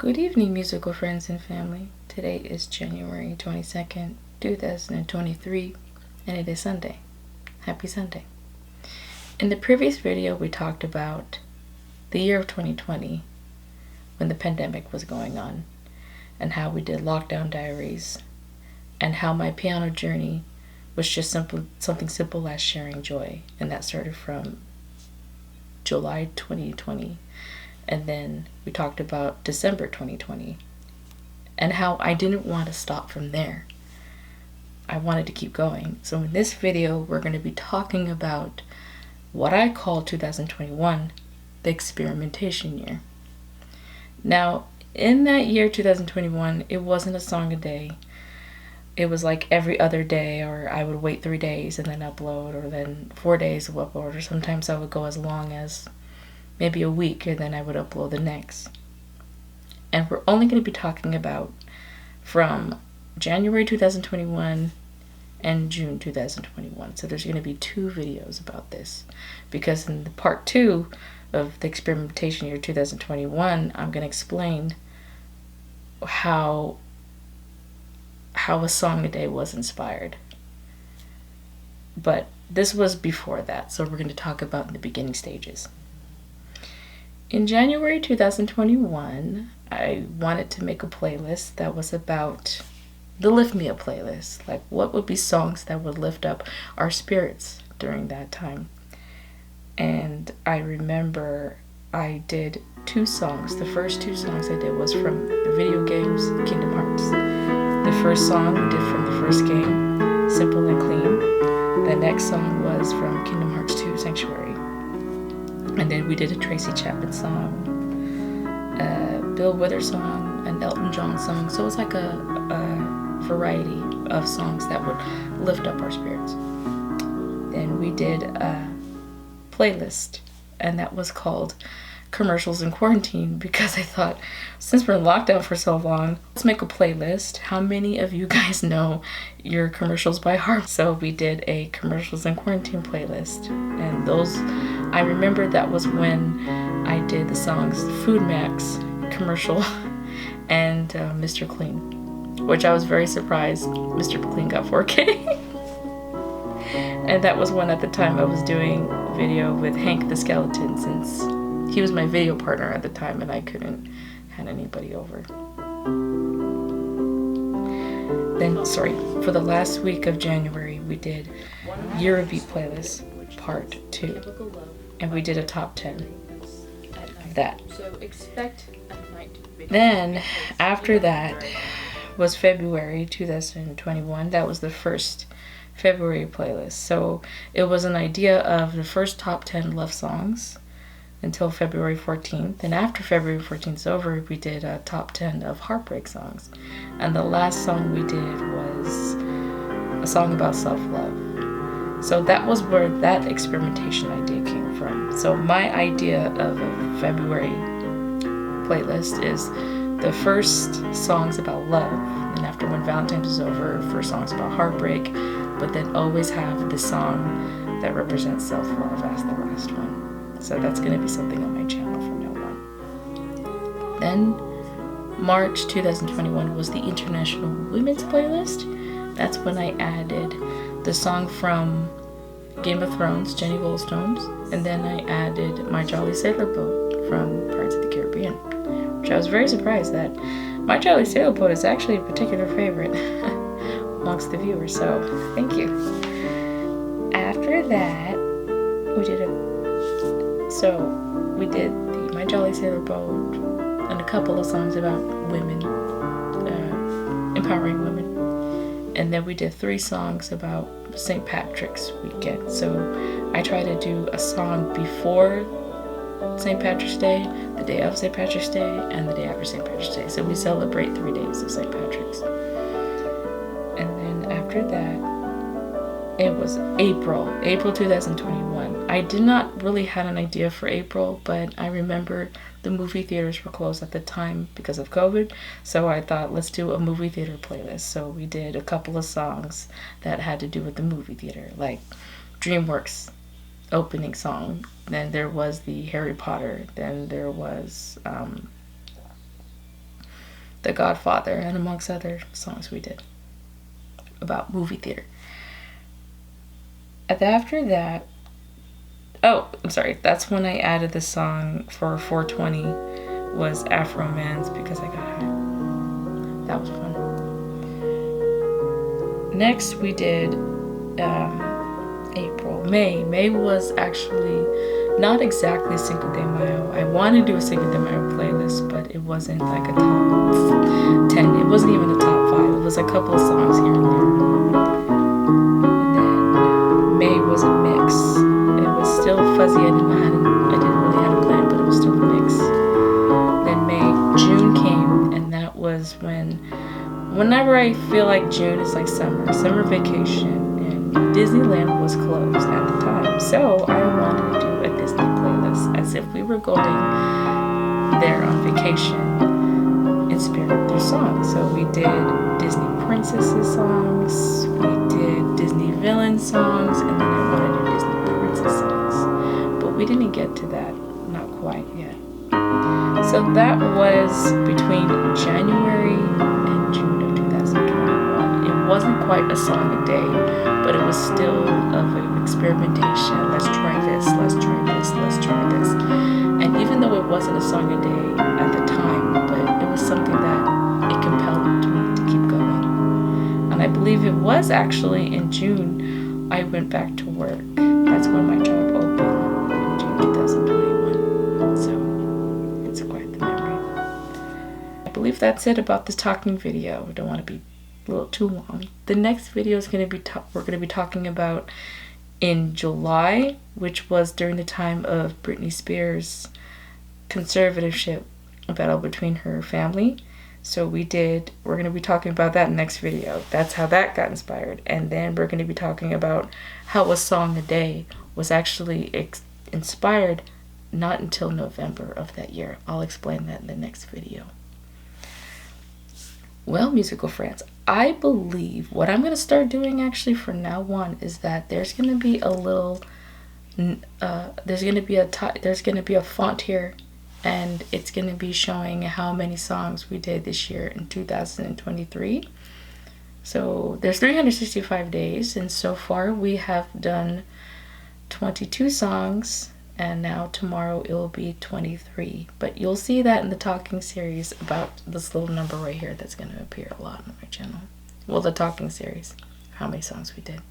Good evening, musical friends and family. Today is January 22nd, 2023, and it is Sunday. Happy Sunday. In the previous video, we talked about the year of 2020, when the pandemic was going on, and how we did lockdown diaries, and how my piano journey was just something simple as sharing joy, and that started from July 2020. And then we talked about December 2020 and how I didn't want to stop from there. I wanted to keep going. So in this video, we're going to be talking about what I call 2021, the experimentation year. Now, in that year, 2021, it wasn't a song a day. It was like every other day, or I would wait 3 days and then upload, or then 4 days to upload, or sometimes I would go as long as maybe a week, and then I would upload the next. And we're only going to be talking about from January 2021 and June 2021. So there's going to be 2 videos about this, because in the part 2 of the experimentation year 2021, I'm going to explain how a song a day was inspired. But this was before that, so we're going to talk about the beginning stages. In January 2021, I wanted to make a playlist that was about the Lift Me Up playlist. Like, what would be songs that would lift up our spirits during that time? And I remember I did 2 songs. The first 2 songs I did was from the video games Kingdom Hearts. The first song we did from the first game, Simple and Clean. The next song was from Kingdom Hearts 2, Sanctuary. And then we did a Tracy Chapman song, a Bill Withers song, an Elton John song. So it was like a variety of songs that would lift up our spirits. Then we did a playlist, and that was called Commercials in Quarantine, because I thought, since we're in lockdown for so long, let's make a playlist. How many of you guys know your commercials by heart? So we did a Commercials in Quarantine playlist, and those, I remember that was when I did the songs Food Max commercial and Mr. Clean, which I was very surprised Mr. Clean got 4K. And that was one at the time I was doing video with Hank the Skeleton, since he was my video partner at the time and I couldn't have anybody over. Then, for the last week of January, we did Eurobeat playlist part 2. And we did a top 10 of that. Then, after that was February 2021. That was the first February playlist. So it was an idea of the first top 10 love songs until February 14th. And after February 14th is over, we did a top 10 of heartbreak songs. And the last song we did was a song about self-love. So that was where that experimentation idea came from. So my idea of a February playlist is the first songs about love, and after when Valentine's is over, first songs about heartbreak, but then always have the song that represents self-love as the last one. So that's going to be something on my channel from now on. Then March 2021 was the International Women's Playlist. That's when I added the song from Game of Thrones, Jenny Goldstone's, and then I added My Jolly Sailor Boat from Pirates of the Caribbean, which I was very surprised that My Jolly Sailor Boat is actually a particular favorite amongst the viewers, so thank you. After that, we did the My Jolly Sailor Boat and a couple of songs about women, empowering women. And then we did 3 songs about St. Patrick's weekend. So I try to do a song before St. Patrick's Day, the day of St. Patrick's Day, and the day after St. Patrick's Day. So we celebrate 3 days of St. Patrick's. And then after that, it was April 2021. I did not really have an idea for April, but I remember the movie theaters were closed at the time because of COVID. So I thought, let's do a movie theater playlist. So we did a couple of songs that had to do with the movie theater, like DreamWorks opening song. Then there was the Harry Potter. Then there was The Godfather, and amongst other songs we did about movie theater. And after that, oh, I'm sorry, that's when I added the song for 420 was Afro Man's Because I Got High. That was fun. Next we did April. May was actually not exactly Cinco de Mayo. I wanted to do a Cinco de Mayo playlist, but it wasn't like a top 10. It wasn't even a top 5. It was a couple of songs here and there. And then May was a mix. It was still fuzzy. I didn't really have a plan, but it was still a mix. Then June came, and that was whenever I feel like June is like summer vacation, and Disneyland was closed at the time. So I wanted to do a Disney playlist as if we were going there on vacation in spirit through songs. So we did Disney princesses songs, we did Disney villain songs, and then I wanted to do Disney princess songs. But we didn't get to that, not quite yet. So that was between January and June of 2021. It wasn't quite a song a day, but it was still of an experimentation. Let's try this, let's try this, let's try this. And even though it wasn't a song a day at the time, but it was something that it compelled me to keep going. And I believe it was actually in June I went back to work. That's when my job opened in June 2021. So it's quite the memory. I believe that's it about this talking video. I don't want to be a little too long. The next video is going to be we're going to be talking about in July, which was during the time of Britney Spears' conservatorship battle between her family. So we're going to be talking about that in the next video. That's how that got inspired. And then we're going to be talking about how a song a day was actually inspired not until November of that year. I'll explain that in the next video. Well, musical friends, I believe what I'm going to start doing actually from now on is that there's going to be a little, there's going to be a font here, and it's going to be showing how many songs we did this year in 2023. So there's 365 days, and so far we have done 22 songs, and now tomorrow it will be 23. But you'll see that in the talking series about this little number right here that's going to appear a lot on my channel. Well, the talking series, how many songs we did.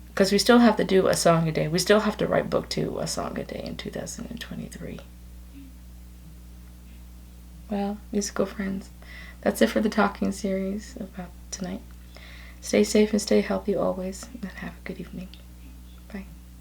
Because we still have to do a song a day. We still have to write book 2, a song a day in 2023. Well, musical friends, that's it for the talking series about tonight. Stay safe and stay healthy always, and have a good evening.